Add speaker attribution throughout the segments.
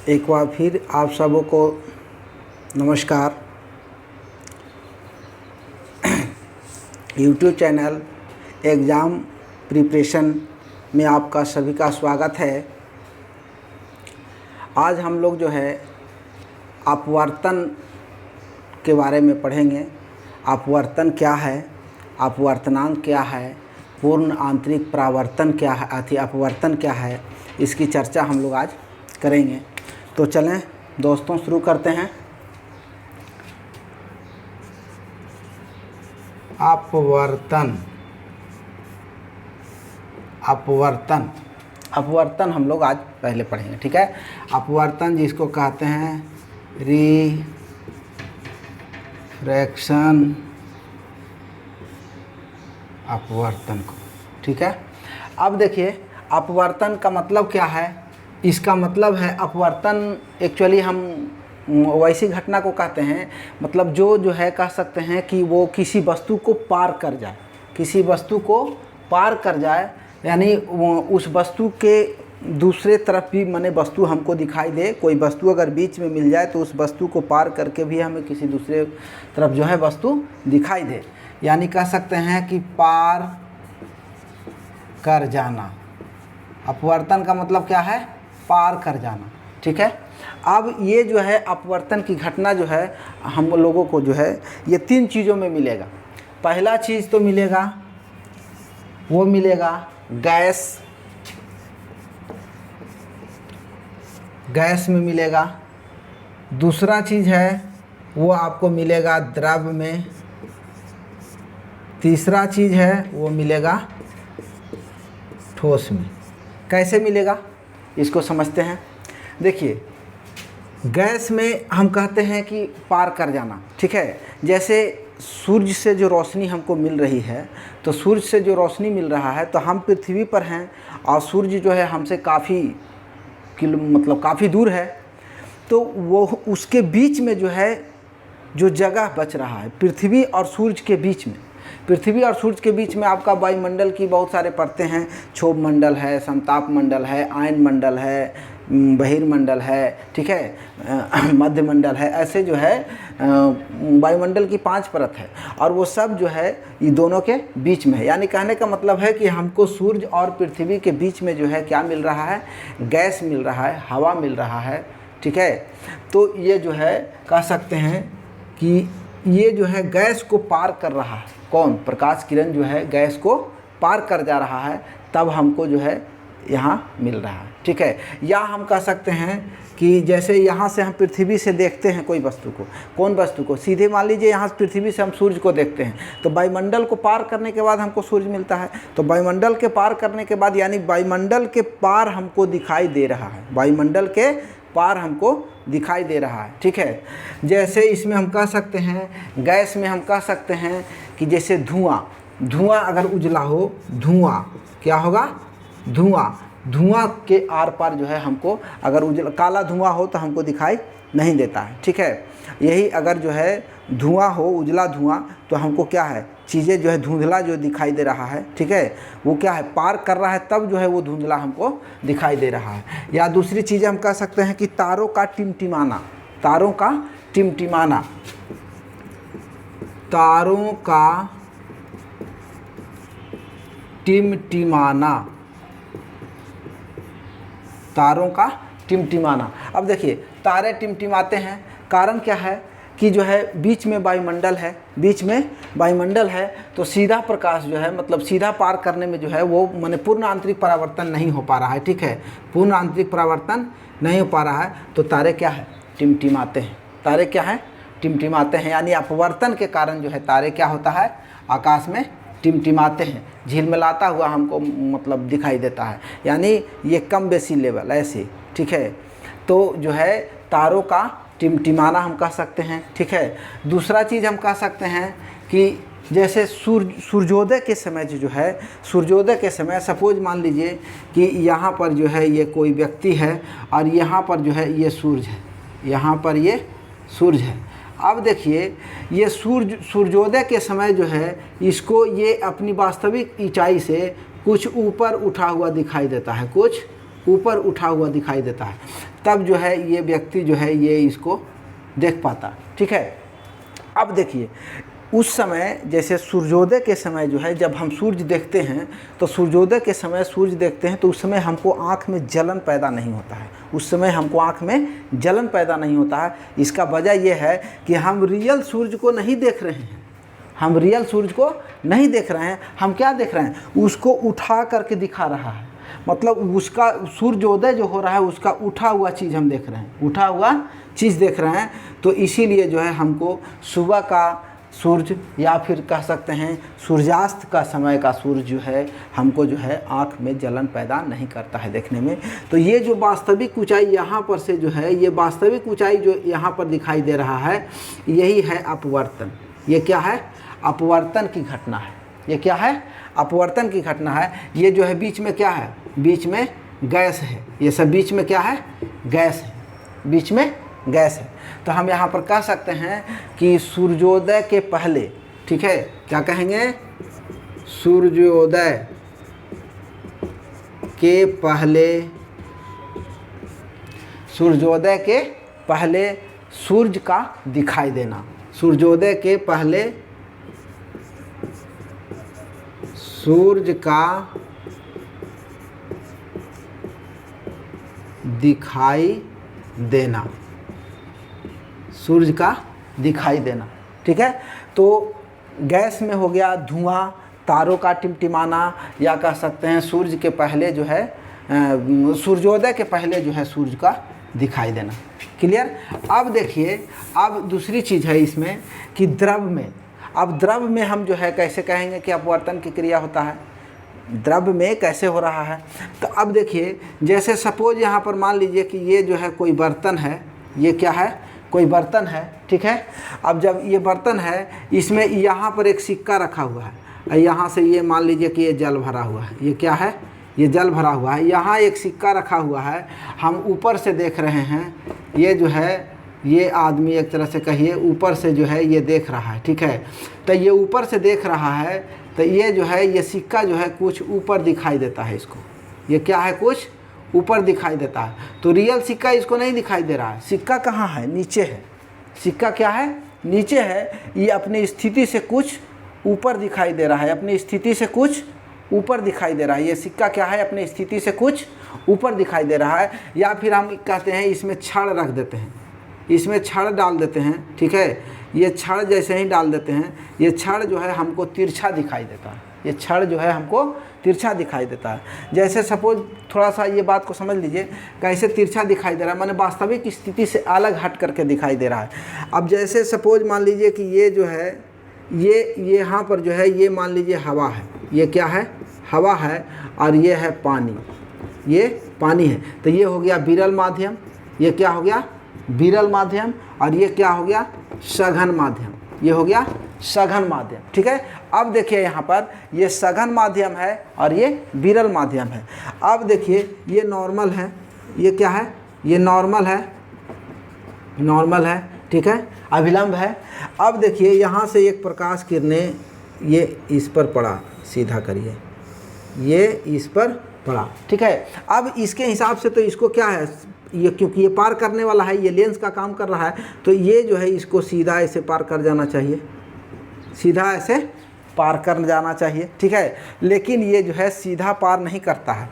Speaker 1: एक बार फिर आप सबों को नमस्कार। यूट्यूब चैनल एग्ज़ाम प्रिपरेशन में आपका सभी का स्वागत है। आज हम लोग जो है अपवर्तन के बारे में पढ़ेंगे। अपवर्तन क्या है, अपवर्तनांक क्या है, पूर्ण आंतरिक परावर्तन क्या है, अपवर्तन क्या है, इसकी चर्चा हम लोग आज करेंगे। तो चलें दोस्तों शुरू करते हैं। अपवर्तन अपवर्तन अपवर्तन हम लोग आज पहले पढ़ेंगे, ठीक है। अपवर्तन जिसको कहते हैं रिफ्रैक्शन, अपवर्तन को, ठीक है। अब देखिए अपवर्तन का मतलब क्या है। इसका मतलब है अपवर्तन एक्चुअली हम वैसी घटना को कहते हैं, मतलब जो है कह सकते हैं कि वो किसी वस्तु को पार कर जाए, किसी वस्तु को पार कर जाए, यानी उस वस्तु के दूसरे तरफ भी माने वस्तु हमको दिखाई दे। कोई वस्तु अगर बीच में मिल जाए तो उस वस्तु को पार करके भी हमें किसी दूसरे तरफ जो है वस्तु दिखाई दे, यानी कह सकते हैं कि पार कर जाना। अपवर्तन का मतलब क्या है, पार कर जाना, ठीक है। अब ये जो है अपवर्तन की घटना जो है हम लोगों को जो है ये तीन चीज़ों में मिलेगा। पहला चीज़ तो मिलेगा, वो मिलेगा गैस में मिलेगा। दूसरा चीज़ है वो आपको मिलेगा द्रव में। तीसरा चीज़ है वो मिलेगा ठोस में। कैसे मिलेगा इसको समझते हैं। देखिए गैस में हम कहते हैं कि पार कर जाना, ठीक है। जैसे सूर्य से जो रोशनी हमको मिल रही है, तो सूर्य से जो रोशनी मिल रहा है तो हम पृथ्वी पर हैं और सूर्य जो है हमसे काफ़ी काफ़ी दूर है, तो वो उसके बीच में जो है जो जगह बच रहा है पृथ्वी और सूर्य के बीच में, पृथ्वी और सूर्य के बीच में आपका वायुमंडल की बहुत सारे परतें हैं। क्षोभ मंडल है, समताप मंडल है, आयन मंडल है, बहिर्मंडल है, ठीक है, मध्य मंडल है। ऐसे जो है वायुमंडल की 5 परत है और वो सब जो है ये दोनों के बीच में है। यानी कहने का मतलब है कि हमको सूर्य और पृथ्वी के बीच में जो है क्या मिल रहा है, गैस मिल रहा है, हवा मिल रहा है, ठीक है। तो ये जो है कह सकते हैं कि ये जो है गैस को पार कर रहा है। कौन? प्रकाश किरण जो है गैस को पार कर जा रहा है, तब हमको जो है यहाँ मिल रहा है, ठीक है। या हम कह सकते हैं कि जैसे यहाँ से हम पृथ्वी से देखते हैं कोई वस्तु को, कौन वस्तु को, सीधे मान लीजिए यहाँ पृथ्वी से हम सूर्य को देखते हैं, तो वायुमंडल को पार करने के बाद हमको सूर्य मिलता है। तो वायुमंडल के पार करने के बाद यानी वायुमंडल के पार हमको दिखाई दे रहा है, वायुमंडल के पार हमको दिखाई दे रहा है, ठीक है। जैसे इसमें हम कह सकते हैं, गैस में हम कह सकते हैं कि जैसे धुआं अगर उजला हो, धुआं क्या होगा, धुआं के आर पार जो है हमको अगर उजला काला धुआं हो तो हमको दिखाई नहीं देता है, ठीक है। यही अगर जो है धुआं हो, उजला धुआं, तो हमको क्या है, चीज़ें जो है धुंधला जो दिखाई दे रहा है, ठीक है, वो क्या है, पार कर रहा है, तब जो है वो धुंधला हमको दिखाई दे रहा है। या दूसरी चीज़ हम कह सकते हैं कि तारों का टिमटिमाना, तारों का टिमटिमाना, तारों का टिमटिमाना, तारों का टिमटिमाना। अब देखिए तारे टिमटिमाते हैं, कारण क्या है कि जो है बीच में वायुमंडल है, बीच में वायुमंडल है, तो सीधा प्रकाश जो है मतलब सीधा पार करने में जो है वो माने पूर्ण आंतरिक परावर्तन नहीं हो पा रहा है, ठीक है, पूर्ण आंतरिक परावर्तन नहीं हो पा रहा है, तो तारे क्या है, टिमटिमाते हैं। तारे क्या है, टिमटिमाते हैं, यानी अपवर्तन के कारण जो है तारे क्या होता है, आकाश में टिमटिमाते हैं, झिलमिलाता हुआ हमको मतलब दिखाई देता है, यानी ये कम बेसी लेवल ऐसे, ठीक है। तो जो है तारों का टिमटिमाना हम कह सकते हैं, ठीक है। दूसरा चीज़ हम कह सकते हैं कि जैसे सूर्योदय के समय जो है, सूर्योदय के समय सपोज मान लीजिए कि यहाँ पर जो है ये कोई व्यक्ति है और यहाँ पर जो है ये सूर्य है, यहाँ पर ये सूर्य है। अब देखिए ये सूर्योदय के समय जो है इसको ये अपनी वास्तविक ऊंचाई से कुछ ऊपर उठा हुआ दिखाई देता है, कुछ ऊपर उठा हुआ दिखाई देता है, तब जो है ये व्यक्ति जो है ये इसको देख पाता। ठीक है, अब देखिए उस समय जैसे सूर्योदय के समय जो है जब हम सूर्य देखते हैं तो सूर्योदय के समय सूर्य देखते हैं तो उस समय हमको आँख में जलन पैदा नहीं होता है, उस समय हमको आँख में जलन पैदा नहीं होता है। इसका वजह यह है कि हम रियल सूर्य को नहीं देख रहे हैं, हम रियल सूर्य को नहीं देख रहे हैं, हम क्या देख रहे हैं, उसको उठा करके दिखा रहा है, मतलब उसका सूर्योदय जो हो रहा है उसका उठा हुआ चीज़ हम देख रहे हैं, उठा हुआ चीज़ देख रहे हैं। तो इसीलिए जो है हमको सुबह का सूर्य या फिर कह सकते हैं सूर्यास्त का समय का सूर्य जो है हमको जो है आँख में जलन पैदा नहीं करता है देखने में। तो ये जो वास्तविक ऊंचाई यहाँ पर से जो है, ये वास्तविक ऊंचाई जो यहाँ पर दिखाई दे रहा है यही है अपवर्तन। ये क्या है, अपवर्तन की घटना है। ये क्या है, अपवर्तन की घटना है। ये जो है बीच में क्या है, बीच में गैस है, ये सब बीच में क्या है, गैस है, बीच में गैस है। तो हम यहाँ पर कह सकते हैं कि सूर्योदय के पहले, ठीक है, क्या कहेंगे, सूर्योदय के पहले, सूर्योदय के पहले सूर्य का दिखाई देना, सूर्योदय के पहले सूर्य का दिखाई देना, सूर्य का दिखाई देना। ठीक है, तो गैस में हो गया धुआं, तारों का टिमटिमाना, या कह सकते हैं सूर्य के पहले जो है सूर्योदय के पहले जो है सूर्य का दिखाई देना। क्लियर। अब देखिए, अब दूसरी चीज़ है इसमें कि द्रव में, अब द्रव में हम जो है कैसे कहेंगे कि अपवर्तन की क्रिया होता है, द्रव में कैसे हो रहा है। तो अब देखिए, जैसे सपोज यहाँ पर मान लीजिए कि ये जो है कोई बर्तन है, ये क्या है, कोई बर्तन है। ठीक है, अब जब ये बर्तन है, इसमें यहाँ पर एक सिक्का रखा हुआ है, यहाँ से ये मान लीजिए कि ये जल भरा हुआ है, ये क्या है, ये जल भरा हुआ है, यहाँ एक सिक्का रखा हुआ है, हम ऊपर से देख रहे हैं, ये जो है ये आदमी एक तरह से कहिए ऊपर से जो है ये देख रहा है। ठीक है, तो ये ऊपर से देख रहा है, तो ये जो है ये सिक्का जो है कुछ ऊपर दिखाई देता है इसको, ये क्या है, कुछ ऊपर दिखाई देता है। तो रियल सिक्का इसको नहीं दिखाई दे रहा है, सिक्का कहाँ है, नीचे है, सिक्का क्या है, नीचे है, ये अपनी स्थिति से कुछ ऊपर दिखाई दे रहा है, अपनी स्थिति से कुछ ऊपर दिखाई दे रहा है, ये सिक्का क्या है, अपनी स्थिति से कुछ ऊपर दिखाई दे रहा है। या फिर हम कहते हैं इसमें छड़ रख देते हैं, इसमें छड़ डाल देते हैं। ठीक है, ये छड़ जैसे ही डाल देते हैं, ये छड़ जो है हमको तिरछा दिखाई देता है, ये छड़ जो है हमको तिरछा दिखाई देता है। जैसे सपोज थोड़ा सा ये बात को समझ लीजिए, कैसे तिरछा दिखाई दे रहा है, माने वास्तविक स्थिति से अलग हट करके दिखाई दे रहा है। अब जैसे सपोज मान लीजिए कि ये जो है ये यहाँ पर जो है ये मान लीजिए हवा है, ये क्या है, हवा है, और ये है पानी, ये पानी है। तो ये हो गया विरल माध्यम, ये क्या हो गया, विरल माध्यम, और ये क्या हो गया, सघन माध्यम, ये हो गया सघन माध्यम। ठीक है, अब देखिए यहाँ पर ये सघन माध्यम है और ये विरल माध्यम है। अब देखिए ये नॉर्मल है, ये क्या है, ये नॉर्मल है, नॉर्मल है। ठीक है, अभिलंब है। अब देखिए यहाँ से एक प्रकाश किरणें ये इस पर पड़ा, सीधा करिए, ये इस पर पड़ा। ठीक है, अब इसके हिसाब से तो इसको क्या है, ये क्योंकि ये पार करने वाला है, ये लेंस का काम कर रहा है, तो ये जो है इसको सीधा ऐसे पार कर जाना चाहिए, सीधा ऐसे पार कर जाना चाहिए। ठीक है, लेकिन ये जो है सीधा पार नहीं करता है,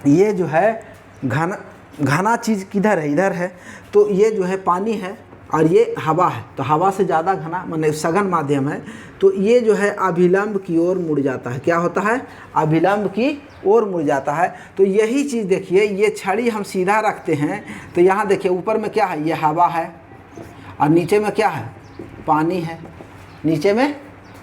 Speaker 1: ये जो है घना चीज़ किधर है, इधर है। तो ये जो है पानी है और ये हवा है, तो हवा से ज़्यादा घना माने सघन माध्यम है, तो ये जो है अभिलंब की ओर मुड़ जाता है। क्या होता है, अभिलंब की ओर मुड़ जाता है। तो यही चीज़ देखिए, ये छड़ी हम सीधा रखते हैं, तो यहाँ देखिए ऊपर में क्या है, ये हवा है, और नीचे में क्या है, पानी है, नीचे में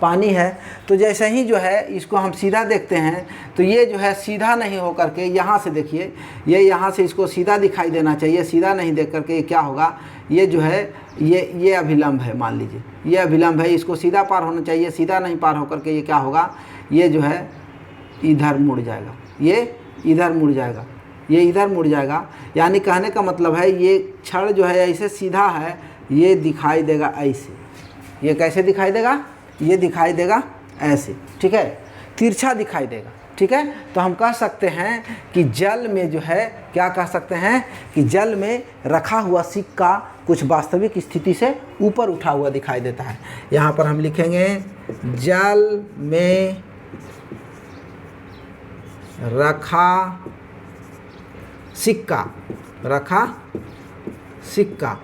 Speaker 1: पानी है। तो जैसे ही जो है इसको हम सीधा देखते हैं, तो ये जो है सीधा नहीं हो करके यहाँ से देखिए, ये यहाँ से इसको सीधा दिखाई देना चाहिए, सीधा नहीं देख करके ये क्या होगा, ये जो है ये अभिलंब है, मान लीजिए ये अभिलंब है, इसको सीधा पार होना चाहिए, सीधा नहीं पार होकर के ये क्या होगा, ये जो है इधर मुड़ जाएगा, ये इधर मुड़ जाएगा, ये इधर मुड़ जाएगा। यानी कहने का मतलब है ये छड़ जो है ऐसे सीधा है, ये दिखाई देगा ऐसे, ये कैसे दिखाई देगा, ये दिखाई देगा ऐसे। ठीक है, तिरछा दिखाई देगा, ठीक है। तो हम कह सकते हैं कि जल में जो है, क्या कह सकते हैं कि जल में रखा हुआ सिक्का कुछ वास्तविक स्थिति से ऊपर उठा हुआ दिखाई देता है। यहाँ पर हम लिखेंगे जल में रखा सिक्का, रखा सिक्का,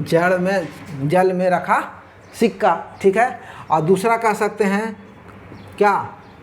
Speaker 1: जल में रखा सिक्का, ठीक है। और दूसरा कह सकते हैं क्या,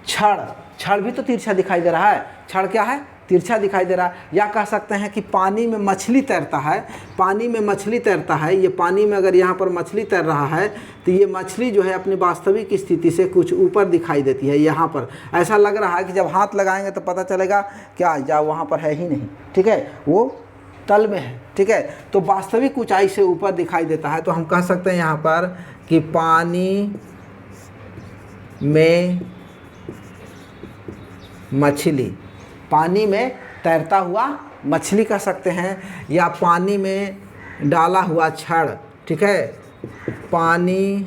Speaker 1: छड़, छड़ भी तो तिरछा दिखाई दे रहा है, छड़ क्या है, तिरछा दिखाई दे रहा है। या कह सकते हैं कि पानी में मछली तैरता है, पानी में मछली तैरता है, ये पानी में अगर यहाँ पर मछली तैर रहा है तो ये मछली जो है अपनी वास्तविक स्थिति से कुछ ऊपर दिखाई देती है। यहाँ पर ऐसा लग रहा है कि जब हाथ लगाएंगे तो पता चलेगा क्या, या वहाँ पर है ही नहीं, ठीक है, वो तल में है, ठीक है। तो वास्तविक ऊंचाई से ऊपर दिखाई देता है। तो हम कह सकते हैं यहाँ पर कि पानी में मछली, पानी में तैरता हुआ मछली कह सकते हैं, या पानी में डाला हुआ छड़, ठीक है, पानी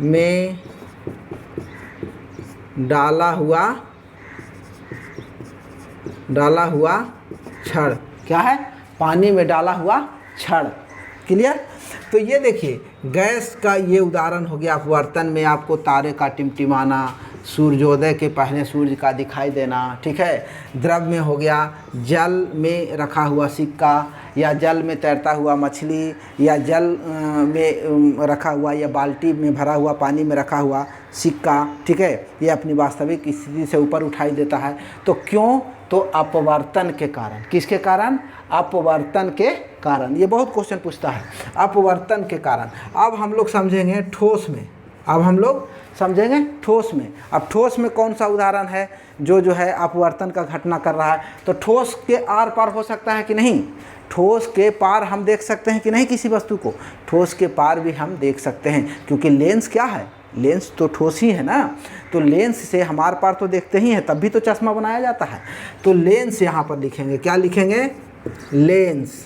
Speaker 1: में डाला हुआ छड़, क्या है, पानी में डाला हुआ छड़। क्लियर। तो ये देखिए गैस का ये उदाहरण हो गया। अपवर्तन में आपको तारे का टिमटिमाना, सूर्योदय के पहले सूर्य का दिखाई देना, ठीक है। द्रव में हो गया जल में रखा हुआ सिक्का, या जल में तैरता हुआ मछली, या जल में रखा हुआ या बाल्टी में भरा हुआ पानी में रखा हुआ सिक्का, ठीक है। ये अपनी वास्तविक स्थिति से ऊपर उठाई देता है। तो क्यों, तो अपवर्तन के कारण। किसके कारण, अपवर्तन के कारण। ये बहुत क्वेश्चन पूछता है, अपवर्तन के कारण। अब हम लोग समझेंगे ठोस में, ठोस में। अब ठोस में कौन सा उदाहरण है जो है अपवर्तन का घटना कर रहा है। तो ठोस के आर पार हो सकता है कि नहीं, ठोस के पार हम देख सकते हैं कि नहीं किसी वस्तु को, ठोस के पार भी हम देख सकते हैं, क्योंकि लेंस क्या है, लेंस तो ठोस ही है ना। तो लेंस से हमारे पार तो देखते ही हैं, तब भी तो चश्मा बनाया जाता है। तो लेंस यहाँ पर लिखेंगे, क्या लिखेंगे, लेंस।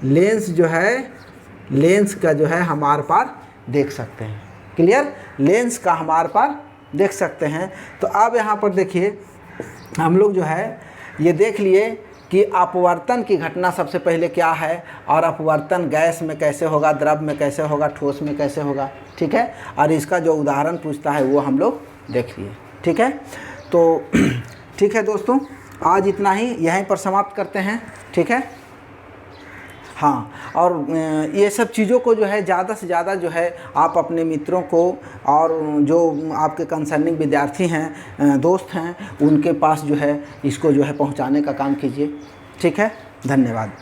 Speaker 1: लेंस जो है, लेंस का जो है हमारे पार देख सकते हैं। क्लियर, लेंस का हमारे पार देख सकते हैं। तो अब यहाँ पर देखिए हम लोग जो है ये देख लिए कि अपवर्तन की घटना सबसे पहले क्या है, और अपवर्तन गैस में कैसे होगा, द्रव में कैसे होगा, ठोस में कैसे होगा, ठीक है। और इसका जो उदाहरण पूछता है वो हम लोग देख लिए, ठीक है। तो ठीक है दोस्तों, आज इतना ही, यहीं पर समाप्त करते हैं, ठीक है। हाँ, और ये सब चीज़ों को जो है ज़्यादा से ज़्यादा जो है आप अपने मित्रों को और जो आपके कंसर्निंग विद्यार्थी हैं, दोस्त हैं, उनके पास जो है इसको जो है पहुंचाने का काम कीजिए, ठीक है। धन्यवाद।